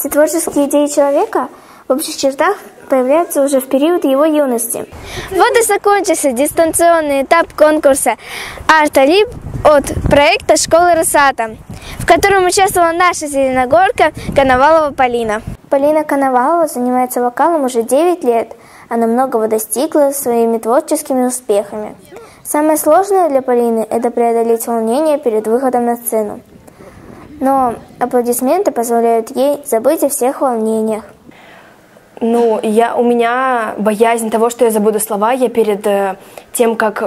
Все творческие идеи человека в общих чертах появляются уже в период его юности. Вот и закончился дистанционный этап конкурса «Арт-Алиб» от проекта школы Росатом, в котором участвовала наша зеленогорка Коновалова Полина. Полина Коновалова занимается вокалом уже 9 лет. Она многого достигла своими творческими успехами. Самое сложное для Полины – это преодолеть волнение перед выходом на сцену. Но аплодисменты позволяют ей забыть о всех волнениях. У меня боязнь того, что я забуду слова. Я перед тем, как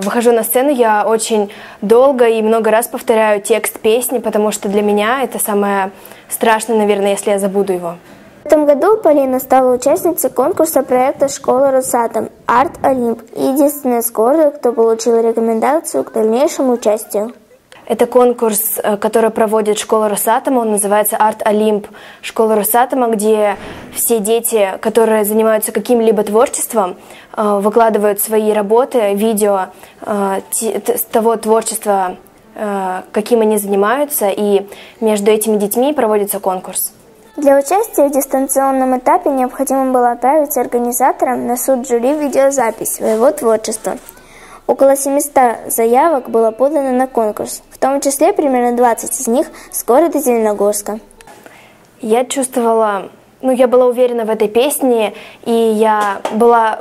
выхожу на сцену, я очень долго и много раз повторяю текст песни, потому что для меня это самое страшное, наверное, если я забуду его. В этом году Полина стала участницей конкурса проекта школы Росатом «Арт-Олимп» и единственная из города, кто получил рекомендацию к дальнейшему участию. Это конкурс, который проводит школа Росатома, он называется «Арт-Олимп» школы Росатома, где все дети, которые занимаются каким-либо творчеством, выкладывают свои работы, видео того творчества, каким они занимаются, и между этими детьми проводится конкурс. Для участия в дистанционном этапе необходимо было отправить организаторам на суд жюри видеозапись своего творчества. Около 700 заявок было подано на конкурс, в том числе примерно 20 из них с города Зеленогорска. Я была уверена в этой песне, и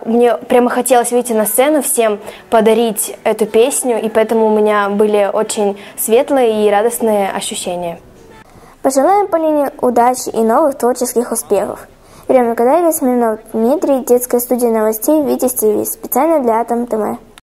мне прямо хотелось выйти на сцену, всем подарить эту песню, и поэтому у меня были очень светлые и радостные ощущения. Пожелаем Полине удачи и новых творческих успехов. Ирина Николаева, Смирнов Дмитрий, детская студия новостей «Витязь ТВ», специально для Атом ТВ.